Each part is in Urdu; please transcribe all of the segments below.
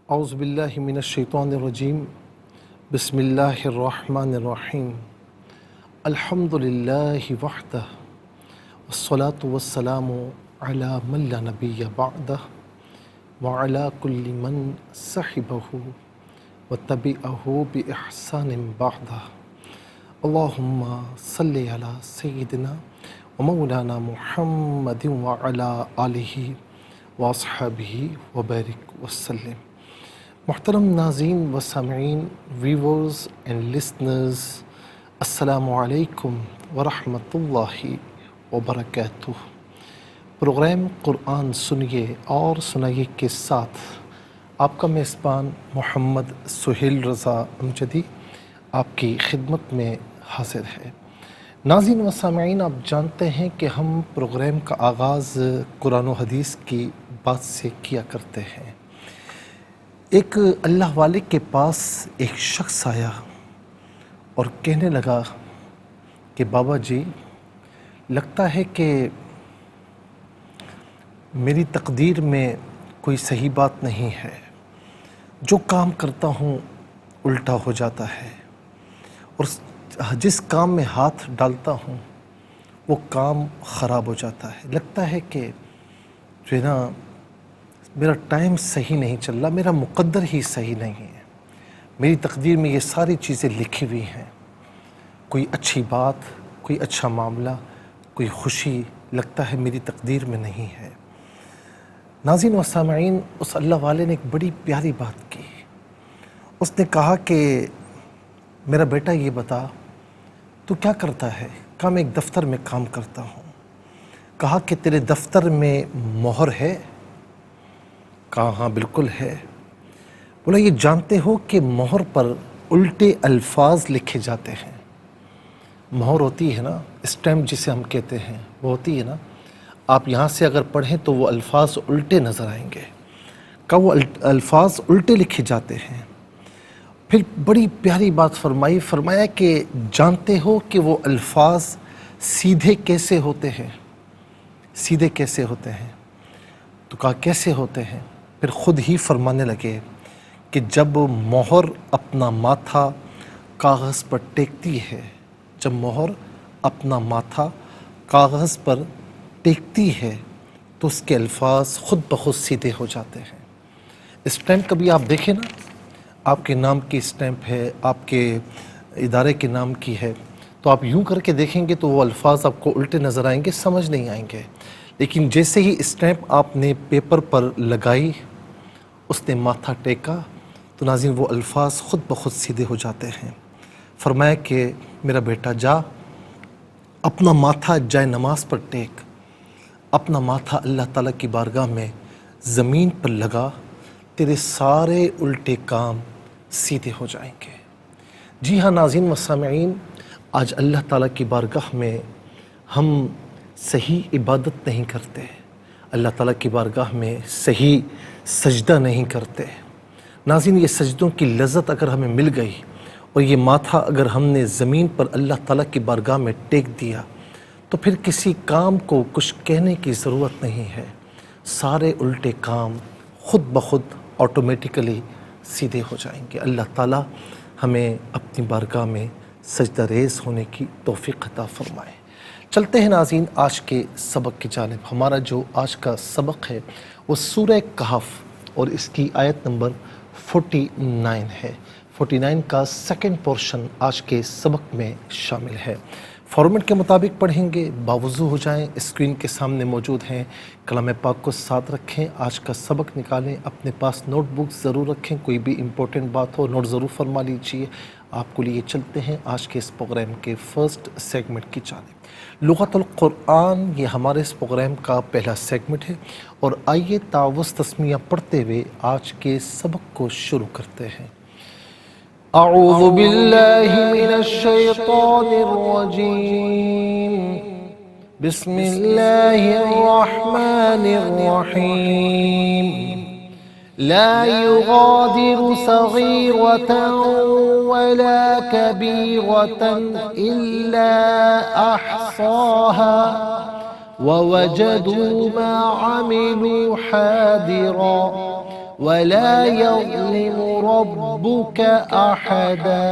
اعوذ باللہ من الشیطان الرجیم بسم اللہ الرحمن الرحیم الحمد للہ وحدہ والصلاة والسلام علی من لا نبی بعدہ وعلی کل من صحبہ وتبعہ بإحسان بعدہ اللہم صلی علی سیدنا ومولانا محمد وعلی آلہ واصحابہ وبارک وسلم۔ محترم ناظرین و سامعین، ویورز اینڈ لسنرز، السلام علیکم ورحمۃ اللہ وبرکاتہ۔ پروگرام قرآن سنیے اور سنائیے کے ساتھ آپ کا میزبان محمد سہیل رضا امجدی آپ کی خدمت میں حاضر ہے۔ ناظرین و سامعین، آپ جانتے ہیں کہ ہم پروگرام کا آغاز قرآن و حدیث کی بات سے کیا کرتے ہیں۔ ایک اللہ والے کے پاس ایک شخص آیا اور کہنے لگا کہ بابا جی، لگتا ہے کہ میری تقدیر میں کوئی صحیح بات نہیں ہے، جو کام کرتا ہوں الٹا ہو جاتا ہے، اور جس کام میں ہاتھ ڈالتا ہوں وہ کام خراب ہو جاتا ہے۔ لگتا ہے کہ جو ہے نا، میرا ٹائم صحیح نہیں چل رہا، میرا مقدر ہی صحیح نہیں ہے، میری تقدیر میں یہ ساری چیزیں لکھی ہوئی ہیں، کوئی اچھی بات، کوئی اچھا معاملہ، کوئی خوشی لگتا ہے میری تقدیر میں نہیں ہے۔ ناظرین و سامعین، اس اللہ والے نے ایک بڑی پیاری بات کی۔ اس نے کہا کہ میرا بیٹا یہ بتا تو کیا کرتا ہے؟ کہا میں ایک دفتر میں کام کرتا ہوں۔ کہا کہ تیرے دفتر میں مہر ہے؟ کہا ہاں بالکل ہے۔ بولا یہ جانتے ہو کہ مہر پر الٹے الفاظ لکھے جاتے ہیں؟ مہر ہوتی ہے نا، اسٹیمپ جسے ہم کہتے ہیں، وہ ہوتی ہے نا، آپ یہاں سے اگر پڑھیں تو وہ الفاظ الٹے نظر آئیں گے۔ کہ وہ الفاظ الٹے لکھے جاتے ہیں۔ پھر بڑی پیاری بات فرمایا کہ جانتے ہو کہ وہ الفاظ سیدھے کیسے ہوتے ہیں؟ سیدھے کیسے ہوتے ہیں؟ تو کہا کیسے ہوتے ہیں؟ پھر خود ہی فرمانے لگے کہ جب مہر اپنا ماتھا کاغذ پر ٹیکتی ہے، جب مہر اپنا ماتھا کاغذ پر ٹیکتی ہے تو اس کے الفاظ خود بخود سیدھے ہو جاتے ہیں۔ اسٹیمپ کبھی آپ دیکھیں نا، آپ کے نام کی اسٹیمپ ہے، آپ کے ادارے کے نام کی ہے، تو آپ یوں کر کے دیکھیں گے تو وہ الفاظ آپ کو الٹے نظر آئیں گے، سمجھ نہیں آئیں گے۔ لیکن جیسے ہی اسٹیمپ آپ نے پیپر پر لگائی، اس نے ماتھا ٹیکا، تو ناظرین وہ الفاظ خود بخود سیدھے ہو جاتے ہیں۔ فرمایا کہ میرا بیٹا جا، اپنا ماتھا جائے نماز پر ٹیک، اپنا ماتھا اللہ تعالیٰ کی بارگاہ میں زمین پر لگا، تیرے سارے الٹے کام سیدھے ہو جائیں گے۔ جی ہاں ناظرین و سامعین، آج اللہ تعالیٰ کی بارگاہ میں ہم صحیح عبادت نہیں کرتے، اللہ تعالیٰ کی بارگاہ میں صحیح سجدہ نہیں کرتے۔ ناظرین، یہ سجدوں کی لذت اگر ہمیں مل گئی اور یہ ماتھا اگر ہم نے زمین پر اللہ تعالیٰ کی بارگاہ میں ٹیک دیا تو پھر کسی کام کو کچھ کہنے کی ضرورت نہیں ہے، سارے الٹے کام خود بخود آٹومیٹیکلی سیدھے ہو جائیں گے۔ اللہ تعالیٰ ہمیں اپنی بارگاہ میں سجدہ ریز ہونے کی توفیق عطا فرمائے۔ چلتے ہیں ناظرین آج کے سبق کی جانب۔ ہمارا جو آج کا سبق ہے وہ سورہ کہف اور اس کی آیت نمبر 49 ہے۔ 49 کا سیکنڈ پورشن آج کے سبق میں شامل ہے۔ فارمیٹ کے مطابق پڑھیں گے، باوضو ہو جائیں، اسکرین کے سامنے موجود ہیں، کلام پاک کو ساتھ رکھیں، آج کا سبق نکالیں، اپنے پاس نوٹ بک ضرور رکھیں، کوئی بھی امپورٹنٹ بات ہو نوٹ ضرور فرما لیجیے۔ آپ کو لیے چلتے ہیں آج کے اس پروگرام کے فرسٹ سیگمنٹ کی جانب۔ لغت القرآن یہ ہمارے اس پروگرام کا پہلا سیگمنٹ ہے، اور آئیے تعوذ تسمیہ پڑھتے ہوئے آج کے سبق کو شروع کرتے ہیں۔ اعوذ باللہ من الشیطان الرجیم، بسم اللہ الرحمن الرحیم۔ لا يغادر صغيرة ولا كبيرة إلا أحصاها ووجدوا ما عملوا حاضرا ولا يظلم ربك أحدا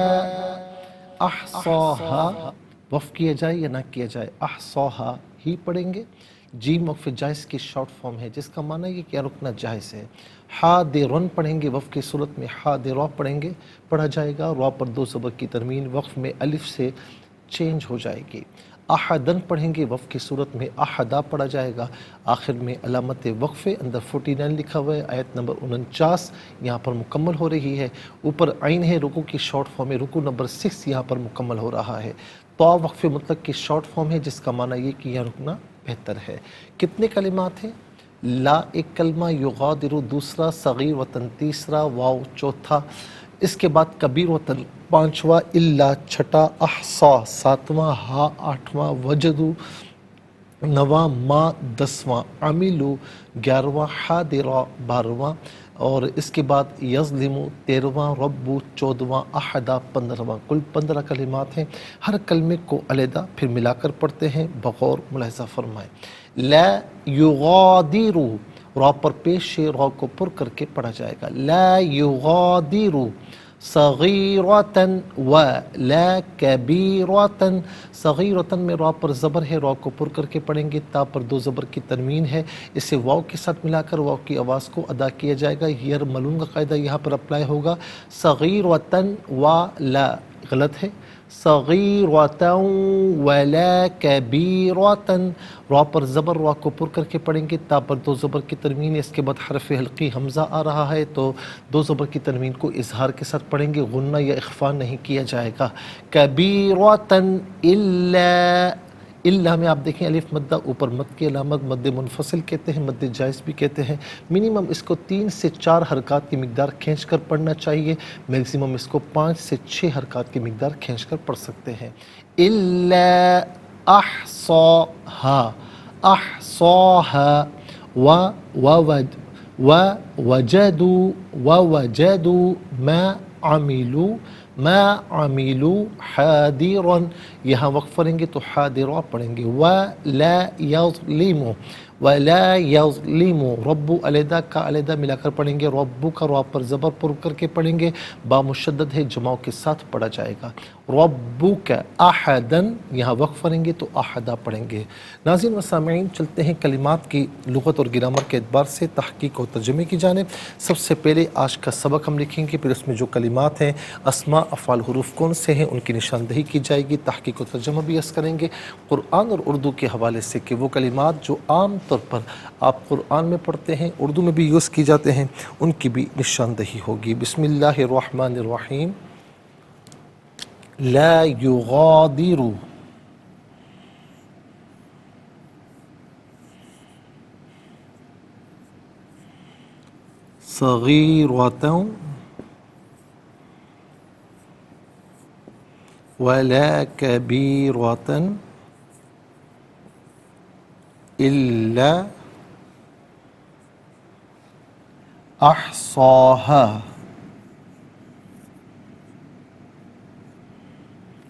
احصاها وقف کیا جائے یا نہ کیا جائے؟ احصاها ہی پڑھیں گے. جیم وقف جائز کی شارٹ فارم ہے جس کا معنی یہ کہ رکنا جائز ہے. حاضرن پڑھیں گے وقف کی صورت میں حاضرہ پڑھیں گے پڑھا جائے گا. را پر دو زبر کی ترمیم وقف میں الف سے چینج ہو جائے گی. احدن پڑھیں گے وقف کی صورت میں احدا پڑھا جائے گا. آخر میں علامت وقفے اندر 49 لکھا ہوا ہے. آیت نمبر 49 یہاں پر مکمل ہو رہی ہے. اوپر عین ہے رکوع کی شارٹ فارم ہے. رکوع نمبر 6 یہاں پر مکمل ہو رہا ہے. تو وقف مطلق کی شارٹ فارم ہے جس کا معنی یہ کہ یہاں رکنا بہتر ہے. کتنے کلمات ہیں؟ لا ایک کلمہ، یغادر دوسرا، صغیر وطن تیسرا، واو چوتھا، اس کے بعد کبیر وطن پانچواں، الا چھٹا، احصا ساتواں، ہا آٹھواں، وجدو نواں، ما دسواں، عملو گیارہواں، حاضرہ بارہواں، اور اس کے بعد یظلم 13واں، ربو 14واں، احدا 15واں. کل 15 کلمات ہیں. ہر کلمے کو علیحدہ پھر ملا کر پڑھتے ہیں بغور ملاحظہ فرمائیں. لا یغادر را پر پیش را کو پر کر کے پڑھا جائے گا. لا یغادر صغیرتن ولا کبیرتن. صغیرتن میں را پر زبر ہے، را کو پر کر کے پڑھیں گے. تا پر دو زبر کی تنوین ہے، اسے واو کے ساتھ ملا کر واو کی آواز کو ادا کیا جائے گا. یرملون کا قاعدہ یہاں پر اپلائی ہوگا. صغیرتن ولا غلط ہے. صغیرتن ولا کبیرتن. را پر زبر را کو پر کر کے پڑھیں گے. تا پر دو زبر کی تنوین ہے، اس کے بعد حرف حلقی حمزہ آ رہا ہے تو دو زبر کی تنوین کو اظہار کے ساتھ پڑھیں گے، غنہ یا اخفا نہیں کیا جائے گا. کبیرتن الا میں آپ دیکھیں الف مدہ اوپر مد کی علامت، مد منفصل کہتے ہیں، مد جائز بھی کہتے ہیں. منیمم اس کو 3 سے 4 حرکات کی مقدار کھینچ کر پڑھنا چاہیے. میکسیمم اس کو 5 سے 6 حرکات کی مقدار کھینچ کر پڑھ سکتے ہیں. الا احصاها احصاها ووجدوا ما عملوا حاضرا. یہاں وقف پڑھیں گے تو حاضرہ پڑھیں گے. ولا یظلم ولا یظلم. رب علیحدہ کا علیحدہ ملا کر پڑھیں گے. رب کا را پر زبر پر کر کے پڑھیں گے. با مشدد ہے، جماع کے ساتھ پڑھا جائے گا. ربک احدن یہاں وقف پڑھیں گے تو احدا پڑھیں گے. ناظرین و سامعین، چلتے ہیں کلمات کی لغت اور گرامر کے اعتبار سے تحقیق و ترجمے کی جانب. سب سے پہلے آج کا سبق ہم لکھیں گے، پھر اس میں جو کلمات ہیں، اسماء افعال حروف کون سے ہیں، ان کی نشاندہی کی جائے گی. تحقیق و ترجمہ بھی عرض کریں گے قرآن اور اردو کے حوالے سے کہ وہ کلمات جو عام طور پر آپ قرآن میں پڑھتے ہیں، اردو میں بھی یوز کی جاتے ہیں، ان کی بھی نشاندہی ہوگی. بسم اللہ الرحمن الرحیم. لا یغادر صغیرۃ ولا کبیرۃ الا احصاها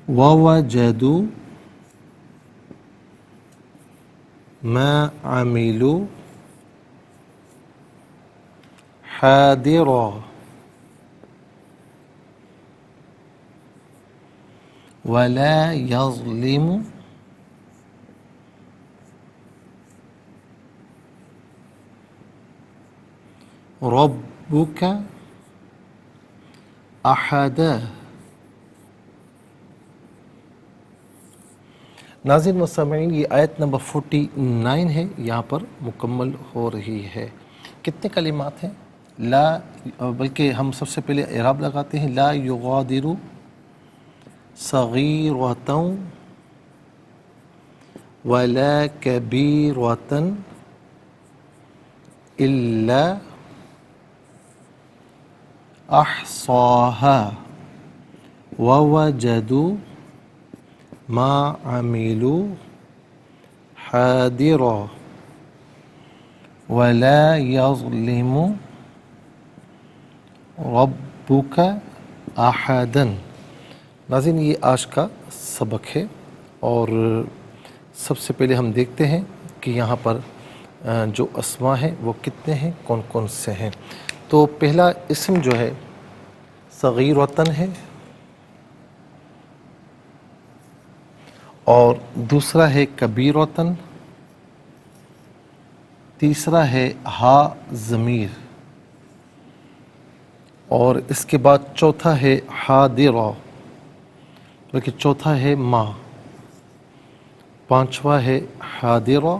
ووجدوا ما عملوا حاضرا ولا يظلم ربك احدا. ناظرین و سامعین، یہ آیت نمبر 49 ہے، یہاں پر مکمل ہو رہی ہے. کتنے کلمات ہیں؟ لا، بلکہ ہم سب سے پہلے اعراب لگاتے ہیں. لا یغادر صغیرۃ ولا کبیرۃ الا احصاها ووجدوا ما عملوا حاضرا ولا يظلم ربك احدا. ناظرین، یہ آج کا سبق ہے اور سب سے پہلے ہم دیکھتے ہیں کہ یہاں پر جو اسماء ہیں وہ کتنے ہیں، کون کون سے ہیں. تو پہلا اسم جو ہے صغیر وطن ہے، اور دوسرا ہے کبیر وطن، تیسرا ہے ہا ضمیر، اور اس کے بعد چوتھا ہے حاضرہ، بلکہ چوتھا ہے ما، پانچواں ہے حاضرہ،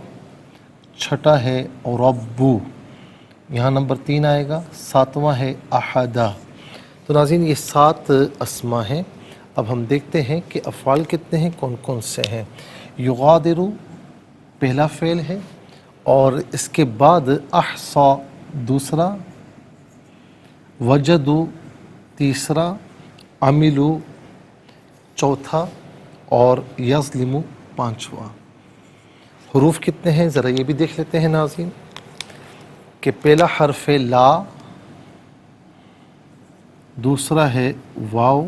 چھٹا ہے ربو، یہاں نمبر 3 آئے گا، ساتواں ہے احدہ۔ تو ناظرین یہ 7 اسما ہیں۔ اب ہم دیکھتے ہیں کہ افعال کتنے ہیں، کون کون سے ہیں۔ یغادرو پہلا فعل ہے، اور اس کے بعد احصا دوسرا، وجدو تیسرا، عملو چوتھا، اور یظلمو پانچواں۔ حروف کتنے ہیں ذرا یہ بھی دیکھ لیتے ہیں ناظرین، کہ پہلا حرف ہے لا، دوسرا ہے واو،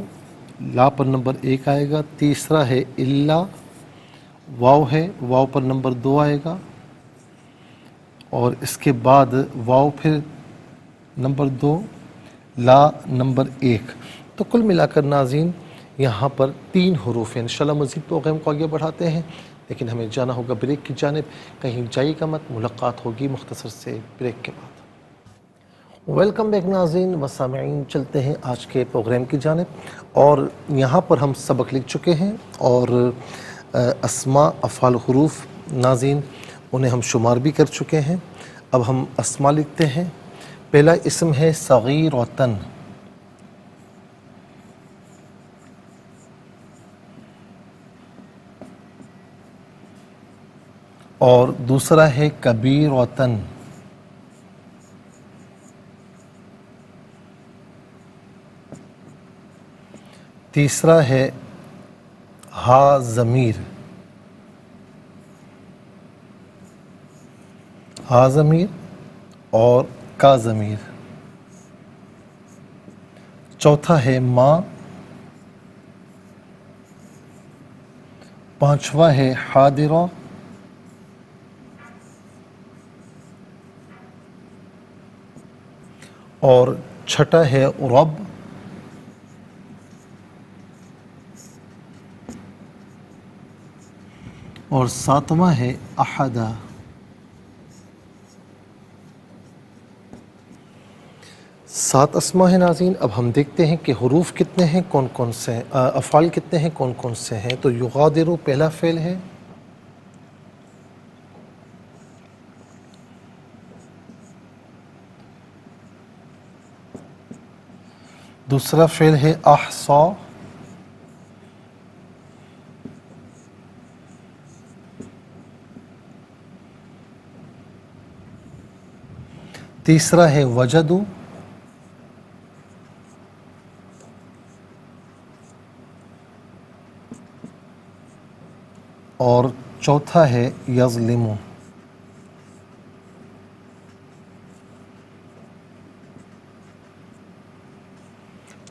لا پر نمبر 1 آئے گا، تیسرا ہے الا، واو ہے، واو پر نمبر 2 آئے گا، اور اس کے بعد واو پھر نمبر 2، لا نمبر 1۔ تو کل ملا کر ناظرین یہاں پر 3 حروف ہیں۔ انشاءاللہ مزید پروگرام کو آگے بڑھاتے ہیں، لیکن ہمیں جانا ہوگا بریک کی جانب، کہیں جائیے گا مت، ملاقات ہوگی مختصر سے بریک کے بعد۔ ویلکم بیک ناظرین و سامعین، چلتے ہیں آج کے پروگرام کی جانب، اور یہاں پر ہم سبق لکھ چکے ہیں، اور اسماء افعال حروف ناظرین انہیں ہم شمار بھی کر چکے ہیں۔ اب ہم اسماء لکھتے ہیں۔ پہلا اسم ہے صغیر وطن، اور دوسرا ہے کبیر وطن، تیسرا ہے ہا ضمیر، ہا ضمیر اور کا ضمیر، چوتھا ہے ما، پانچواں ہے حاضرہ، اور چھٹا ہے رب، اور ساتواں ہے احدہ۔ سات اسماء ہیں ناظرین۔ اب ہم دیکھتے ہیں کہ حروف کتنے ہیں، کون کون سے ہیں، افعال کتنے ہیں، کون کون سے ہیں۔ تو یغادرو پہلا فعل ہے، دوسرا فعل ہے احصا، تیسرا ہے وجدو، اور چوتھا ہے یظلمو۔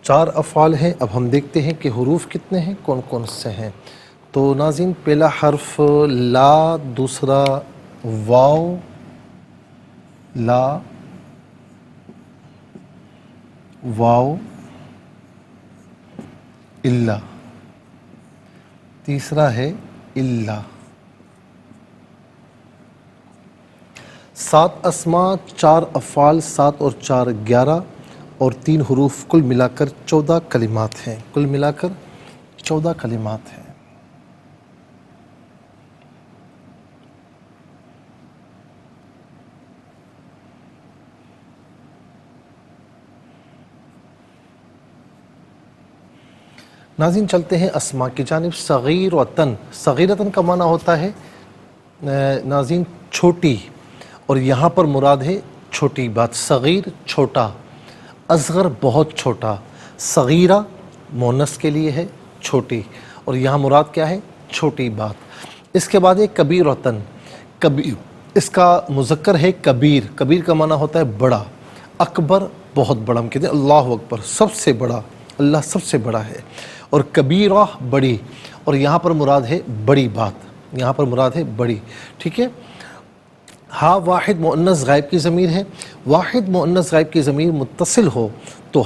چار افعال ہیں۔ اب ہم دیکھتے ہیں کہ حروف کتنے ہیں، کون کون سے ہیں۔ تو ناظرین پہلا حرف لا، دوسرا واو، لا، واو، الا، تیسرا ہے الا۔ 7 اسماء، 4 افعال، 7 اور 4 11، اور 3 حروف، کل ملا کر 14 کلمات ہیں، کل ملا کر 14 کلمات ہیں۔ ناظرین چلتے ہیں اسماء کی جانب۔ صغیر وطن، صغیرتن کا معنی ہوتا ہے ناظرین چھوٹی، اور یہاں پر مراد ہے چھوٹی بات۔ صغیر چھوٹا، اصغر بہت چھوٹا، صغیرہ مونس کے لیے ہے چھوٹی، اور یہاں مراد کیا ہے، چھوٹی بات۔ اس کے بعد ہے کبیر وطن، کبیر اس کا مذکر ہے کبیر، کبیر کا معنی ہوتا ہے بڑا، اکبر بہت بڑا، ہم کہتے ہیں اللہ اکبر سب سے بڑا، اللہ سب سے بڑا ہے، اور کبیرہ بڑی، اور یہاں پر مراد ہے بڑی بات، یہاں پر مراد ہے بڑی، ٹھیک ہے۔ ہا واحد مؤنث غائب کی ضمیر ہے، واحد مؤنث غائب کی ضمیر متصل ہو تو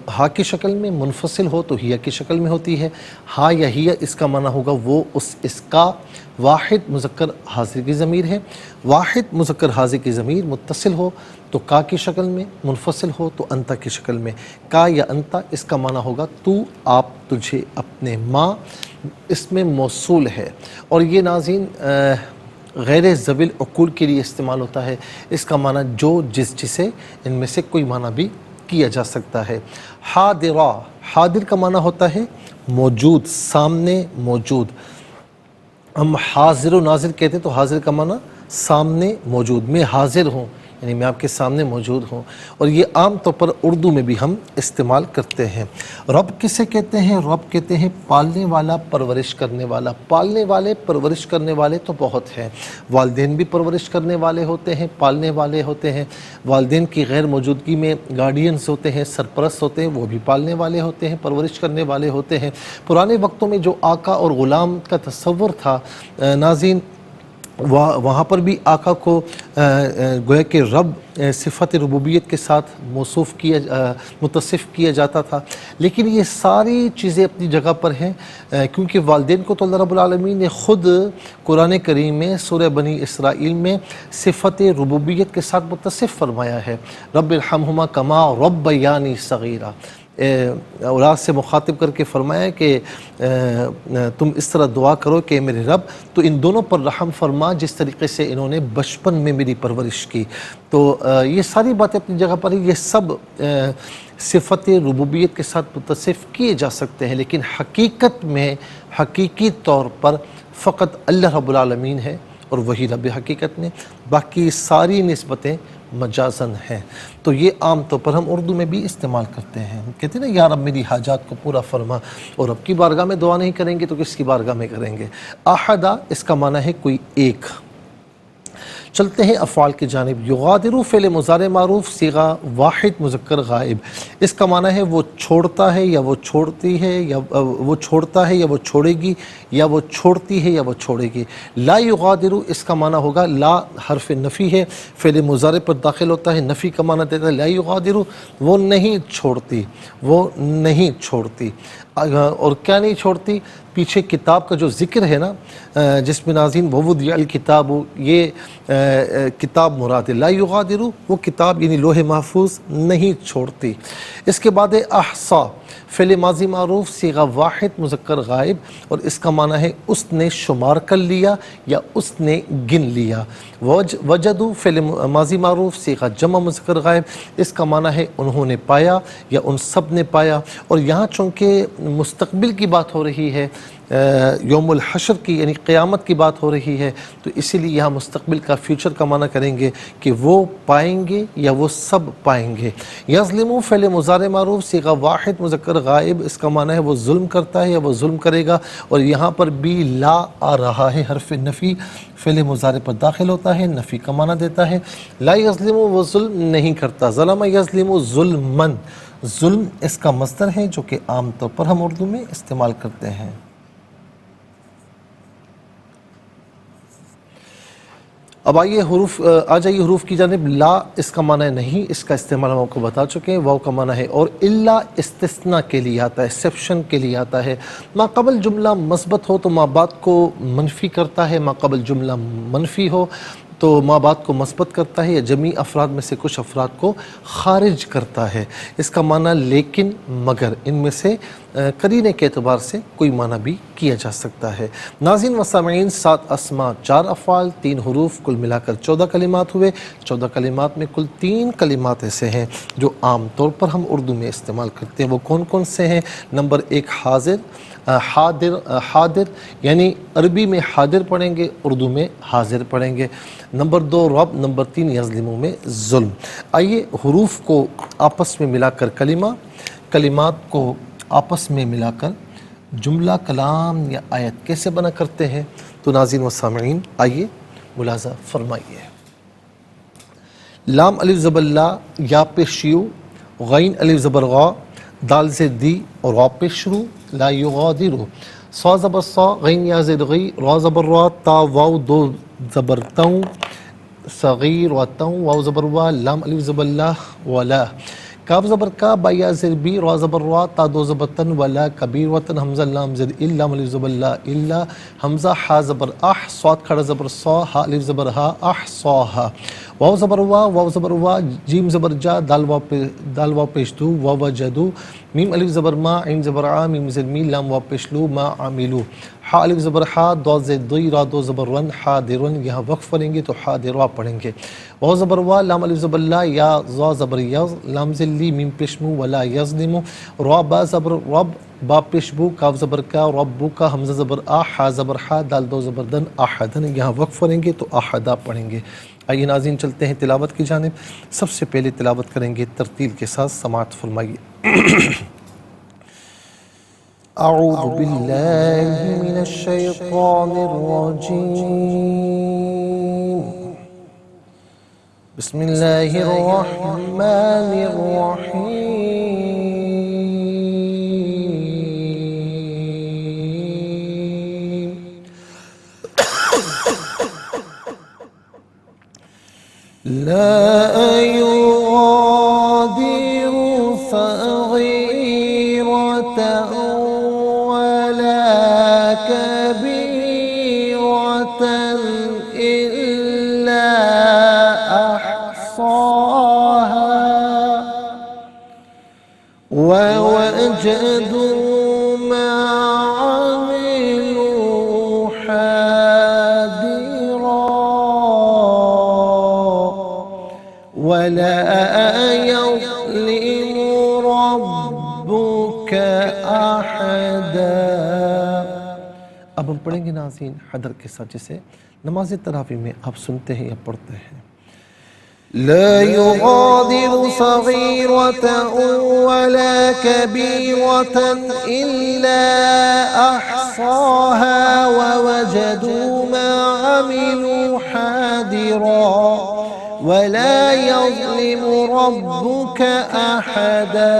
ہا کی شکل میں، منفصل ہو تو ہیا کی شکل میں ہوتی ہے۔ ہا یا ہیا اس کا معنی ہوگا وہ اس کا۔ واحد مذکر حاضر کی ضمیر ہے، واحد مذکر حاضر کی ضمیر متصل ہو تو کا کی شکل میں، منفصل ہو تو انتا کی شکل میں۔ کا یا انتا اس کا معنی ہوگا تو، آپ، تجھے، اپنے، ماں اس میں موصول ہے، اور یہ ناظرین غیر ذوی العقول کے لیے استعمال ہوتا ہے۔ اس کا معنی جو، جس، جسے، ان میں سے کوئی معنی بھی کیا جا سکتا ہے۔ حاضرہ، حاضر کا معنی ہوتا ہے موجود، سامنے موجود۔ ہم حاضر و ناظر کہتے ہیں تو حاضر کا معنی سامنے موجود، میں حاضر ہوں یعنی میں آپ کے سامنے موجود ہوں، اور یہ عام طور پر اردو میں بھی ہم استعمال کرتے ہیں۔ رب کسے کہتے ہیں؟ رب کہتے ہیں پالنے والا، پرورش کرنے والا۔ پالنے والے، پرورش کرنے والے تو بہت ہیں، والدین بھی پرورش کرنے والے ہوتے ہیں، پالنے والے ہوتے ہیں، والدین کی غیر موجودگی میں گارڈینز ہوتے ہیں، سرپرست ہوتے ہیں، وہ بھی پالنے والے ہوتے ہیں، پرورش کرنے والے ہوتے ہیں۔ پرانے وقتوں میں جو آقا اور غلام کا تصور تھا ناظرین، وہاں پر بھی آقا کو گویا کہ رب صفت ربوبیت کے ساتھ متصف کیا جاتا تھا، لیکن یہ ساری چیزیں اپنی جگہ پر ہیں، کیونکہ والدین کو تو اللہ رب العالمین نے خود قرآن کریم میں سورہ بنی اسرائیل میں صفت ربوبیت کے ساتھ متصف فرمایا ہے۔ رب ارحمہما کما ربیانی صغیرا، اولاد سے مخاطب کر کے فرمایا کہ تم اس طرح دعا کرو کہ میرے رب تو ان دونوں پر رحم فرما جس طریقے سے انہوں نے بچپن میں میری پرورش کی۔ تو یہ ساری باتیں اپنی جگہ پر ہیں، یہ سب صفت ربوبیت کے ساتھ متصف کیے جا سکتے ہیں، لیکن حقیقت میں حقیقی طور پر فقط اللہ رب العالمین ہے اور وہی رب حقیقت نے، باقی ساری نسبتیں مجازن ہیں۔ تو یہ عام طور پر ہم اردو میں بھی استعمال کرتے ہیں، کہتے ہیں نا یا رب میری حاجات کو پورا فرما، اور رب کی بارگاہ میں دعا نہیں کریں گے تو کس کی بارگاہ میں کریں گے۔ احدہ اس کا معنی ہے کوئی ایک۔ چلتے ہیں افعال کی جانب۔ یغادر فعل مضارع معروف صیغہ واحد مذکر غائب، اس کا معنی ہے وہ چھوڑتا ہے یا وہ چھوڑتی ہے، یا وہ چھوڑتا ہے یا وہ چھوڑے گی، یا وہ چھوڑتی ہے یا وہ چھوڑے گی۔ لا یغادر اس کا معنی ہوگا، لا حرف نفی ہے، فعل مضارع پر داخل ہوتا ہے، نفی کا معنی دیتا ہے لا یغادر، وہ نہیں چھوڑتی، وہ نہیں چھوڑتی۔ اور کیا نہیں چھوڑتی؟ پیچھے کتاب کا جو ذکر ہے نا، جس میں ناظرین ووضع الکتاب، یہ کتاب مراد ہے۔ لا یغادر وہ کتاب یعنی لوح محفوظ نہیں چھوڑتی۔ اس کے بعد احصا فعل ماضی معروف صیغہ واحد مذکر غائب، اور اس کا معنی ہے اس نے شمار کر لیا یا اس نے گن لیا۔ وجدوا فعل ماضی معروف صیغہ جمع مذکر غائب، اس کا معنی ہے انہوں نے پایا یا ان سب نے پایا، اور یہاں چونکہ مستقبل کی بات ہو رہی ہے، یوم الحشر کی یعنی قیامت کی بات ہو رہی ہے، تو اسی لیے یہاں مستقبل کا فیوچر کا معنی کریں گے کہ وہ پائیں گے یا وہ سب پائیں گے۔ یظلم فعل مضارع معروف صیغہ واحد مذکر غائب، اس کا معنی ہے وہ ظلم کرتا ہے یا وہ ظلم کرے گا، اور یہاں پر بھی لا آ رہا ہے، حرف نفی فعل مضارع پر داخل ہوتا ہے، نفی کا معنی دیتا ہے۔ لا یظلم وہ ظلم نہیں کرتا، ظلم یظلم ظلمن، ظلم اس کا مصدر ہے جو کہ عام طور پر ہم اردو میں استعمال کرتے ہیں۔ اب آئیے آ جائیے حروف کی جانب۔ لا اس کا معنی نہیں، اس کا استعمال ہم آپ کو بتا چکے ہیں، واو کا معنی ہے اور الا استثناء کے لیے آتا ہے، ایکسیپشن کے لیے آتا ہے۔ ما قبل جملہ مثبت ہو تو ما بعد کو منفی کرتا ہے، ما قبل جملہ منفی ہو تو ما بعد کو مثبت کرتا ہے، یا جمعی افراد میں سے کچھ افراد کو خارج کرتا ہے۔ اس کا معنی لیکن، مگر، ان میں سے قرینے کے اعتبار سے کوئی معنی بھی کیا جا سکتا ہے۔ ناظرین و سامعین، 7 اسماء، 4 افعال، 3 حروف، کل ملا کر 14 کلمات ہوئے۔ 14 کلمات میں کل 3 کلمات ایسے ہیں جو عام طور پر ہم اردو میں استعمال کرتے ہیں۔ وہ کون کون سے ہیں؟ نمبر 1 حاضر، حاضر یعنی عربی میں حاضر پڑھیں گے، اردو میں حاضر پڑھیں گے۔ نمبر 2 رب، نمبر 3 یظلموں میں ظلم۔ آئیے حروف کو آپس میں ملا کر کلمات کو آپس میں ملا کر جملہ، کلام یا آیت کیسے بنا کرتے ہیں، تو ناظرین و سامعین آئیے ملاحظہ فرمائیے۔ لام الف زبر لا، یا پہ شیو، غین الف زبر غا، دال سے دی اور را پہ شروع، لا یغادر، صا زبر صا، غین یا زید غی، را زبر را، تا واو 2 زبر توں، صغیرۃ واو زبر وا لام الف زبر لا ولا کاف زبر کا با یا زیر بی را زبر را تا دو زبر تن ولا کبیرۃ حمزہ لام زد الا الف زبر لا الا حمزہ حا زبر اح صاد کھڑا زبر صا ہا الف زبر ہا احصاها واو زبر وا جیم زبر جا دال واو پیش دو واو وجدو میم الف زبر ما عین زبر ع میم زد می لام واو پیش لو ما عملو حا الف زبر حا دو زد دوی را دو زبر ون حاضرن یہاں وقف پڑھیں گے تو حاضروا پڑھیں گے واو زبر وا لام الف زبر لا یا ظا زبر یز لام ذلی میم پیشمو ولا یظلم را با زبر رب با پیشبو کاف زبر کا ربو کا حمزہ زبر آ حا زبر حا دال دو زبر دن احدن یہاں وقف پڑھیں گے تو احدا پڑھیں گے۔ آئیے ناظرین چلتے ہیں تلاوت کی جانب۔ سب سے پہلے تلاوت کریں گے ترتیل کے ساتھ، سماعت فرمائیے۔ اعوذ باللہ من الشیطان الرجیم، بسم اللہ الرحمن الرحیم۔ لا يغادر صغيرة ولا كبيرة إلا أحصاها ووجدوا ما عملوا حاضرا ولا يظلم ربك أحدا۔ اب ہم پڑھیں گے ناظرین حدر کے ساتھ، جسے نماز تراویح میں آپ سنتے ہیں یا پڑھتے ہیں۔ لا يغادر صغيرة ولا كبيرة إلا أحصاها ووجدوا ما عملوا حاضرا ولا يظلم ربك أحدا۔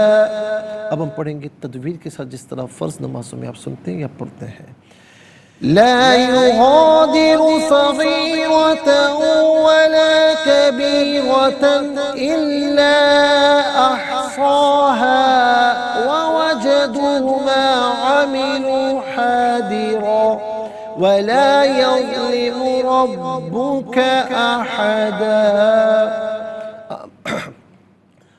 اب ہم پڑھیں گے تدویر کے ساتھ، جس طرح فرض نمازوں میں آپ سنتے ہیں یا پڑھتے ہیں۔ لا يغادر صغيرة ولا كبيرة إلا أحصاها ووجدوا ما عملوا حاضرا ولا يظلم ربك أحدا۔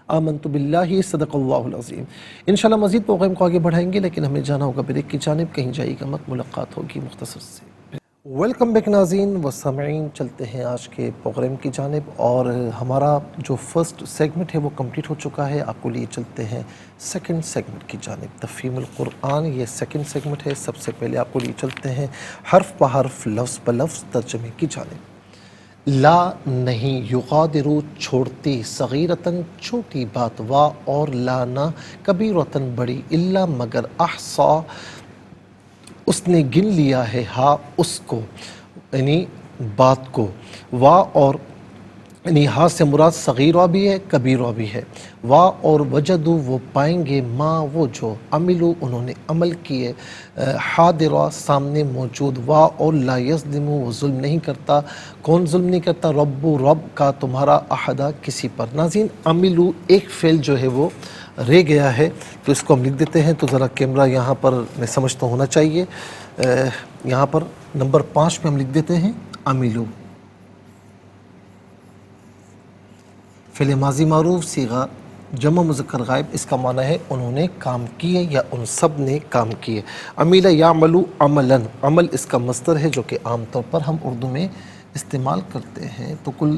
آمنت باللہ صدق اللہ العظیم۔ انشاءاللہ مزید پروگرام کو آگے بڑھائیں گے، لیکن ہمیں جانا ہوگا بریک کی جانب، کہیں جائے گا مت، ملاقات ہوگی مختصر سے۔ ویلکم بیک ناظرین و سامعین، چلتے ہیں آج کے پروگرام کی جانب، اور ہمارا جو فرسٹ سیگمنٹ ہے وہ کمپلیٹ ہو چکا ہے۔ آپ کو لیے چلتے ہیں سیکنڈ سیگمنٹ کی جانب، تفہیم القرآن، یہ سیکنڈ سیگمنٹ ہے۔ سب سے پہلے آپ کو لیے چلتے ہیں حرف بحرف، لفظ بلفظ ترجمے کی جانب۔ لا نہیں، یغادرو چھوڑتی، صغیرتاً چھوٹی بات، وا اور لانا، کبیرتاً بڑی، الا مگر، احصا اس نے گن لیا ہے، ہا اس کو یعنی بات کو، وا اور یعنی ہا سے مراد صغیرہ بھی ہے کبیرہ بھی ہے، وا اور وجدو وہ پائیں گے، ما وہ جو، عملو انہوں نے عمل کیے، حاضرہ سامنے موجود، وا اور لا یظلم وہ ظلم نہیں کرتا۔ کون ظلم نہیں کرتا؟ رب رب کا تمہارا، احدا کسی پر۔ ناظرین عملو ایک فعل جو ہے وہ رہ گیا ہے، تو اس کو ہم لکھ دیتے ہیں۔ تو ذرا کیمرہ یہاں پر میں سمجھتا ہونا چاہیے، یہاں پر نمبر 5 پہ ہم لکھ دیتے ہیں عملو، فعل ماضی معروف، صیغہ جمع مذکر غائب، اس کا معنی ہے انہوں نے کام کیے یا ان سب نے کام کیے۔ عمل یعملو عملاً، عمل اس کا مصدر ہے جو کہ عام طور پر ہم اردو میں استعمال کرتے ہیں۔ تو کل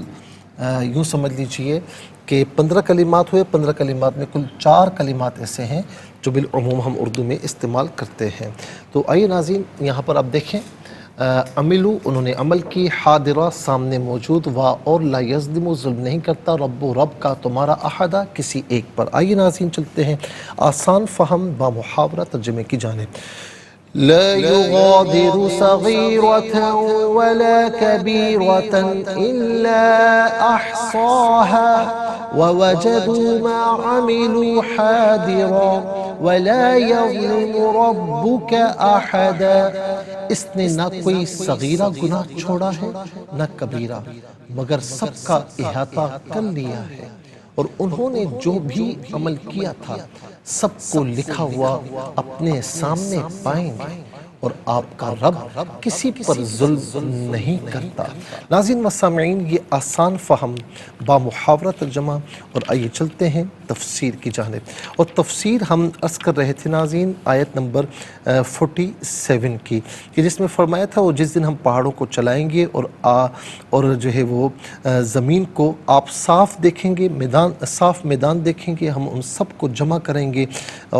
یوں سمجھ لیجئے کہ 15 کلمات ہوئے، 15 کلمات میں کل 4 کلمات ایسے ہیں جو بالعموم ہم اردو میں استعمال کرتے ہیں۔ تو آئیے ناظرین یہاں پر آپ دیکھیں، عملو انہوں نے عمل کی، حاضرہ سامنے موجود، وا اور لا یظلم ظلم نہیں کرتا، رب رب کا تمہارا، احدا کسی ایک پر۔ آئیے ناظرین چلتے ہیں آسان فہم با محاورہ ترجمے کی جانب۔ لا يغادر صغيرة ولا كبيرة إلا أحصاها ووجدوا ما عملوا حاضرا ولا يظلم ربك أحدا۔ اس نے نہ کوئی صغیرہ گناہ چھوڑا ہے نہ کبیرہ، مگر سب کا احاطہ کر لیا ہے، اور انہوں نے جو بھی عمل کیا تھا سب کو لکھا ہوا اپنے سامنے پائیں گے، اور آپ کا رب کسی پر ظلم نہیں کرتا۔ ناظرین و سامعین، یہ آسان فہم با محاورہ ترجمہ، اور آئیے چلتے ہیں تفسیر کی جانب۔ اور تفسیر ہم عرض کر رہے تھے ناظرین آیت نمبر 47 کی، کہ جس میں فرمایا تھا وہ جس دن ہم پہاڑوں کو چلائیں گے اور جو ہے وہ زمین کو آپ صاف دیکھیں گے، صاف میدان دیکھیں گے، ہم ان سب کو جمع کریں گے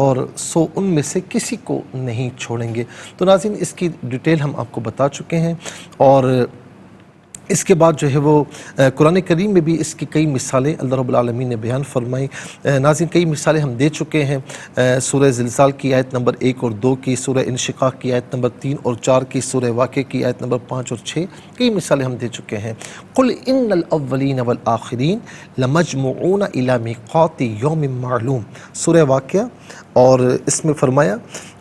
اور سو ان میں سے کسی کو نہیں چھوڑیں گے۔ تو ناظرین اس کی ڈیٹیل ہم آپ کو بتا چکے ہیں، اور اس کے بعد جو ہے وہ قرآن کریم میں بھی اس کی کئی مثالیں اللہ رب العالمین نے بیان فرمائی۔ ناظرین کئی مثالیں ہم دے چکے ہیں، سورہ زلزال کی آیت نمبر 1 اور 2 کی، سورہ انشقاق کی آیت نمبر 3 اور 4 کی، سورہ واقع کی آیت نمبر 5 اور 6، کئی مثالیں ہم دے چکے ہیں۔ قل ان الاولین والآخرین لمجموعون الی میقات یوم معلوم، سورہ واقعہ، اور اس میں فرمایا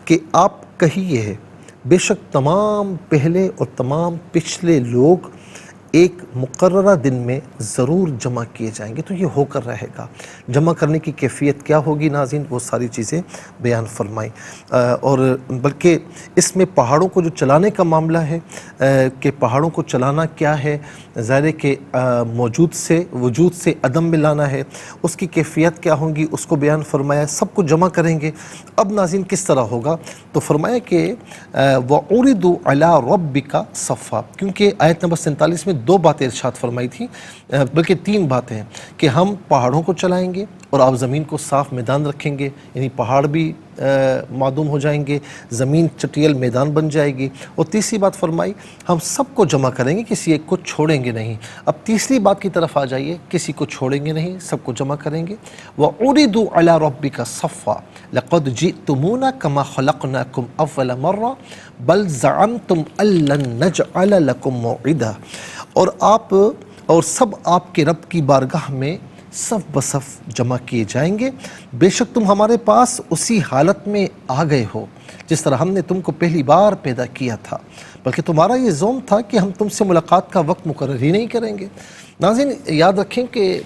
کہ آپ کہیے بے شک تمام پہلے اور تمام پچھلے لوگ ایک مقررہ دن میں ضرور جمع کیے جائیں گے۔ تو یہ ہو کر رہے گا، جمع کرنے کی کیفیت کیا ہوگی ناظرین، وہ ساری چیزیں بیان فرمائیں۔ اور بلکہ اس میں پہاڑوں کو جو چلانے کا معاملہ ہے کہ پہاڑوں کو چلانا کیا ہے، ظاہر ہے کہ وجود سے عدم میں لانا ہے، اس کی کیفیت کیا ہوں گی اس کو بیان فرمایا، سب کو جمع کریں گے۔ اب ناظرین کس طرح ہوگا، تو فرمایا کہ وَعُرِضُوا عَلَىٰ رَبِّكَ صَفًّا، کیونکہ آیت نمبر 47 میں 2 باتیں ارشاد فرمائی تھی، بلکہ 3 باتیں ہیں، کہ ہم پہاڑوں کو چلائیں گے اور آپ زمین کو صاف میدان رکھیں گے، یعنی پہاڑ بھی معدوم ہو جائیں گے، زمین چٹیل میدان بن جائے گی، اور تیسری بات فرمائی ہم سب کو جمع کریں گے، کسی ایک کو چھوڑیں گے نہیں۔ اب تیسری بات کی طرف آ جائیے، کسی کو چھوڑیں گے نہیں، سب کو جمع کریں گے۔ وَعُرِضُوا عَلَىٰ رَبِّكَ صَفًّا لَقَدْ جِئْتُمُونَا كَمَا خَلَقْنَاكُمْ أَوَّلَ مَرَّةٍ بَلْ زَعَمْتُمْ أَن لَّن نَّجْعَلَ لَكُم مَّوْعِدًا، اور سب آپ کے رب کی بارگاہ میں صف بصف جمع کیے جائیں گے، بے شک تم ہمارے پاس اسی حالت میں آ گئے ہو جس طرح ہم نے تم کو پہلی بار پیدا کیا تھا، بلکہ تمہارا یہ زوم تھا کہ ہم تم سے ملاقات کا وقت مقرر ہی نہیں کریں گے۔ ناظرین یاد رکھیں کہ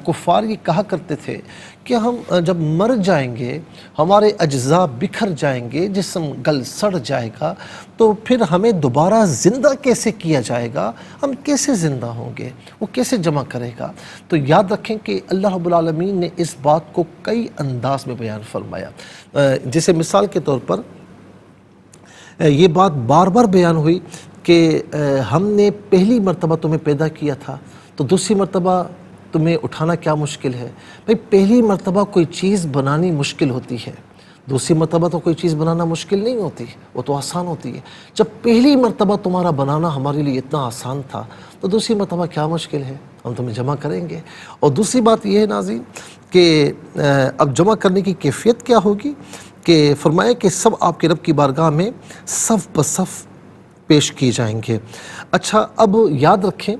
کفار یہ کہا کرتے تھے کہ ہم جب مر جائیں گے ہمارے اجزاء بکھر جائیں گے، جسم گل سڑ جائے گا، تو پھر ہمیں دوبارہ زندہ کیسے کیا جائے گا، ہم کیسے زندہ ہوں گے، وہ کیسے جمع کرے گا۔ تو یاد رکھیں کہ اللہ رب العالمین نے اس بات کو کئی انداز میں بیان فرمایا، جیسے مثال کے طور پر یہ بات بار بار بیان ہوئی کہ ہم نے پہلی مرتبہ تمہیں پیدا کیا تھا تو دوسری مرتبہ تمہیں اٹھانا کیا مشکل ہے۔ بھئی پہلی مرتبہ کوئی چیز بنانی مشکل ہوتی ہے، دوسری مرتبہ تو کوئی چیز بنانا مشکل نہیں ہوتی، وہ تو آسان ہوتی ہے۔ جب پہلی مرتبہ تمہارا بنانا ہمارے لیے اتنا آسان تھا تو دوسری مرتبہ کیا مشکل ہے، ہم تمہیں جمع کریں گے۔ اور دوسری بات یہ ہے ناظرین کہ اب جمع کرنے کی کیفیت کیا ہوگی، کہ فرمایا کہ سب آپ کے رب کی بارگاہ میں صف بصف پیش کیے جائیں گے۔ اچھا اب یاد رکھیں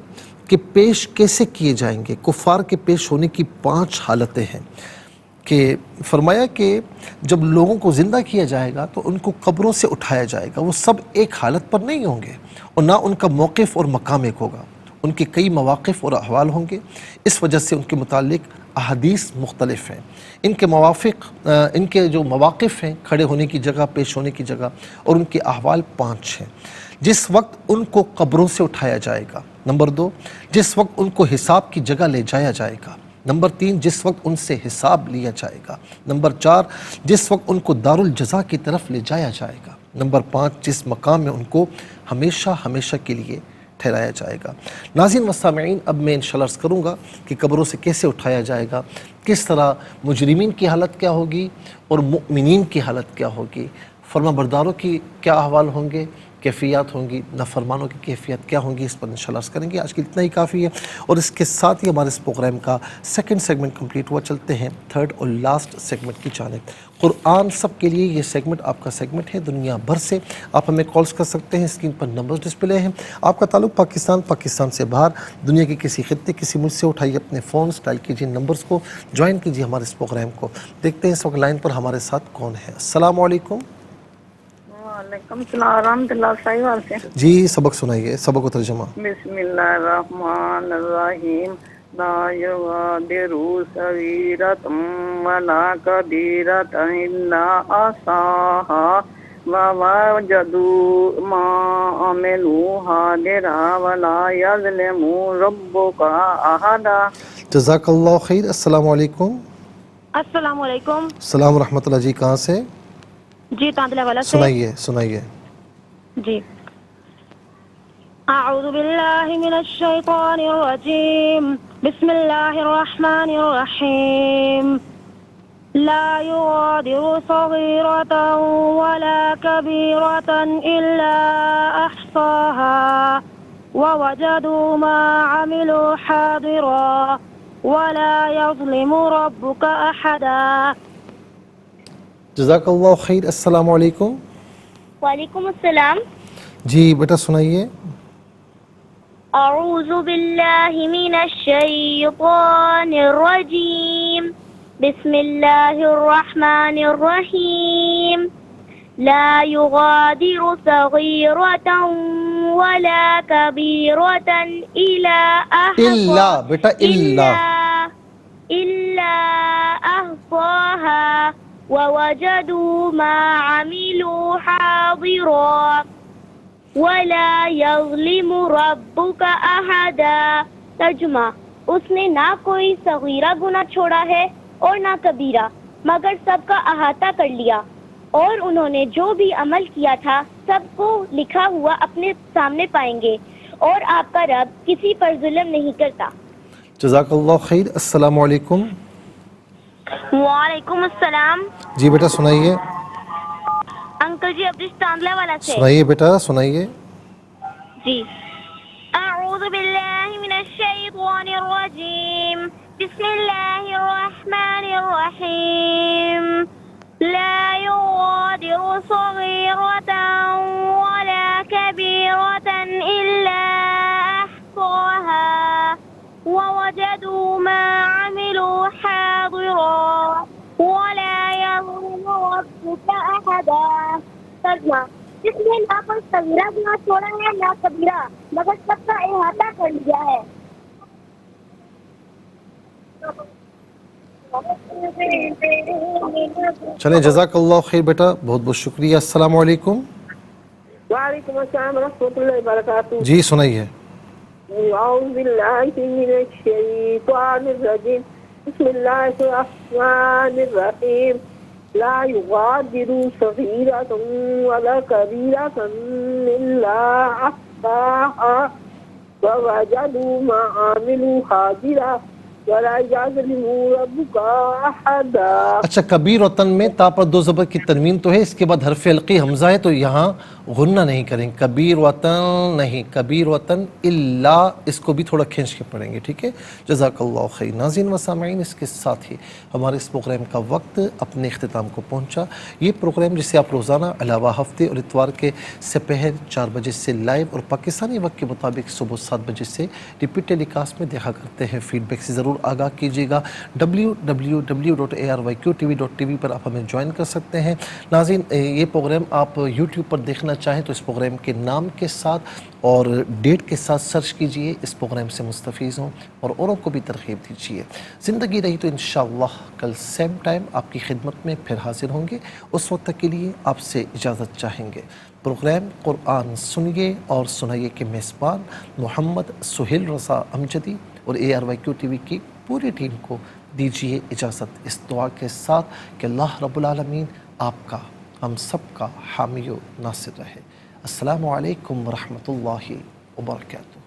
کہ پیش کیسے کیے جائیں گے۔ کفار کے پیش ہونے کی 5 حالتیں ہیں، کہ فرمایا کہ جب لوگوں کو زندہ کیا جائے گا تو ان کو قبروں سے اٹھایا جائے گا، وہ سب ایک حالت پر نہیں ہوں گے، اور نہ ان کا موقف اور مقام ایک ہوگا، ان کے کئی مواقف اور احوال ہوں گے۔ اس وجہ سے ان کے متعلق احادیث مختلف ہیں، ان کے جو مواقف ہیں، کھڑے ہونے کی جگہ، پیش ہونے کی جگہ، اور ان کے احوال 5 ہیں۔ جس وقت ان کو قبروں سے اٹھایا جائے گا، نمبر 2 جس وقت ان کو حساب کی جگہ لے جایا جائے گا، نمبر 3 جس وقت ان سے حساب لیا جائے گا، نمبر 4 جس وقت ان کو دارالجزا کی طرف لے جایا جائے گا، نمبر 5 جس مقام میں ان کو ہمیشہ ہمیشہ کے لیے ٹھہرایا جائے گا۔ ناظرین و سامعین اب میں انشاءاللہ عرض کروں گا کہ قبروں سے کیسے اٹھایا جائے گا، کس طرح مجرمین کی حالت کیا ہوگی اور مؤمنین کی حالت کیا ہوگی، فرما برداروں کی کیا احوال ہوں گے، کیفیات ہوں گی، نافرمانوں کی کیفیت کیا ہوں گی، اس پر انشاءاللہ عرض کریں گے۔ آج کے لیے اتنا ہی کافی ہے، اور اس کے ساتھ ہی ہمارے اس پروگرام کا سیکنڈ سیگمنٹ کمپلیٹ ہوا۔ چلتے ہیں تھرڈ اور لاسٹ سیگمنٹ کی جانب۔ قرآن سب کے لیے یہ سیگمنٹ آپ کا سیگمنٹ ہے۔ دنیا بھر سے آپ ہمیں کالز کر سکتے ہیں، اسکرین پر نمبر ڈسپلے ہیں۔ آپ کا تعلق پاکستان سے باہر، دنیا کے کسی خطے کسی ملک سے، اٹھائیے اپنے فونز، ڈائل کیجیے نمبرز کو، جوائن کیجیے ہمارے اس پروگرام کو۔ دیکھتے ہیں اس وقت لائن پر ہمارے ساتھ کون ہے۔ السلام علیکم۔ وعلیکم السلام ورحمۃ اللہ صاحب سے جی سبق سنائیے، سبق و ترجمہ۔ بسم اللہ الرحمن الرحیم لا یغادر صغیرۃ ولا کبیرۃ الا احصاها ووجدوا ما عملوا حاضرا ولا یظلم ربک احدا۔ جزاک اللہ خیر۔ السلام علیکم۔ السلام علیکم۔ السلام ورحمۃ اللہ۔ جی کہاں سے؟ جی تاندلہ والا سے۔ سنائیے۔ جی اعوذ باللہ من الشیطان الرجیم بسم اللہ الرحمن الرحیم لا یغادر صغیرۃ ولا کبیرۃ الا احصاها ووجدوا ما عملوا حاضرا ولا یظلم ربک احدا۔ جزاک اللہ خیر۔ السلام علیکم۔ وعلیکم السلام۔ جی بیٹا سنائیے۔ اعوذ باللہ من الشیطان الرجیم بسم اللہ الرحمن الرحیم لا یغادر صغیرۃ ولا کبیرۃ الا بیٹا الا احصاها ووجدوا ما عملوا حاضرا ولا يظلم ربك احدا۔ ترجمہ، اس نے نہ کوئی صغیرہ گناہ چھوڑا ہے اور نہ کبیرہ، مگر سب کا احاطہ کر لیا، اور انہوں نے جو بھی عمل کیا تھا سب کو لکھا ہوا اپنے سامنے پائیں گے، اور آپ کا رب کسی پر ظلم نہیں کرتا۔ جزاک اللہ خیر۔ السلام علیکم۔ وعلیکم السلام۔ جی بیٹا سنائیے۔ انکل جی عبدالش تاندلہ والا سے۔ سنائیے بیٹا سنائیے۔ جی اعوذ باللہ من الشیطان الرجیم بسم اللہ الرحمن الرحیم لا یغادر صغیرۃ ولا کبیرۃ الا احصاها ووجدوا ما عملوا حاضرا ولا یظلم ربک احدا۔ ترجمہ، جس نے نہ کوئی صغیرہ گناہ چھوڑا ہے نہ کبیرہ، مگر سب کا احاطہ کر لیا ہے۔ چلیں جزاک اللہ خیر بیٹا، بہت بہت شکریہ۔ السلام علیکم۔ وعلیکم السلام ورحمۃ اللہ وبرکاتہ۔ جی سنائیے۔ اعوذ باللہ من الشیطان الرجیم بسم اللہ الرحمن الرحیم لا یغادر صغیرۃ ولا کبیرۃ الا احصاها ووجدوا ما عملوا حاضرا ولا یظلم ربک احدا۔ اچھا، کبیر وطن میں تا پر دو زبر کی تنوین تو ہے، اس کے بعد حرف علقی حمزہ ہے، تو یہاں غنہ نہیں کریں، کبیر وطن نہیں، کبیر وطن الا، اس کو بھی تھوڑا کھینچ کے پڑھیں گے، ٹھیک ہے۔ جزاک اللہ خیر۔ ناظرین و سامعین، اس کے ساتھ ہی ہمارے اس پروگرام کا وقت اپنے اختتام کو پہنچا۔ یہ پروگرام جسے آپ روزانہ علاوہ ہفتے اور اتوار کے سپہر 4 بجے سے لائیو اور پاکستانی وقت کے مطابق صبح 7 بجے سے ریپیٹ ٹیلی کاسٹ میں دیکھا کرتے ہیں۔ فیڈ بیک سے ضرور آگاہ کیجیے گا۔ www.arYQTV.tv پر آپ ہمیں جوائن کر سکتے ہیں۔ ناظرین، یہ پروگرام آپ یوٹیوب پر دیکھنا چاہیں تو اس پروگرام کے نام کے ساتھ اور ڈیٹ کے ساتھ سرچ کیجئے، اس پروگرام سے مستفیض ہوں اور اوروں کو بھی ترغیب دیجئے۔ زندگی رہی تو انشاءاللہ کل سیم ٹائم آپ کی خدمت میں پھر حاضر ہوں گے۔ اس وقت تک کے لیے آپ سے اجازت چاہیں گے۔ پروگرام قرآن سنیے اور سنائیے کے میزبان محمد سہیل رضا امجدی اور ARYQTV کی پوری ٹیم کو دیجیے اجازت، اس دعا کے ساتھ کہ اللہ رب العالمین آپ کا، ہم سب کا حامی و ناصر رہے۔ السلام علیکم ورحمۃ اللہ وبرکاتہ۔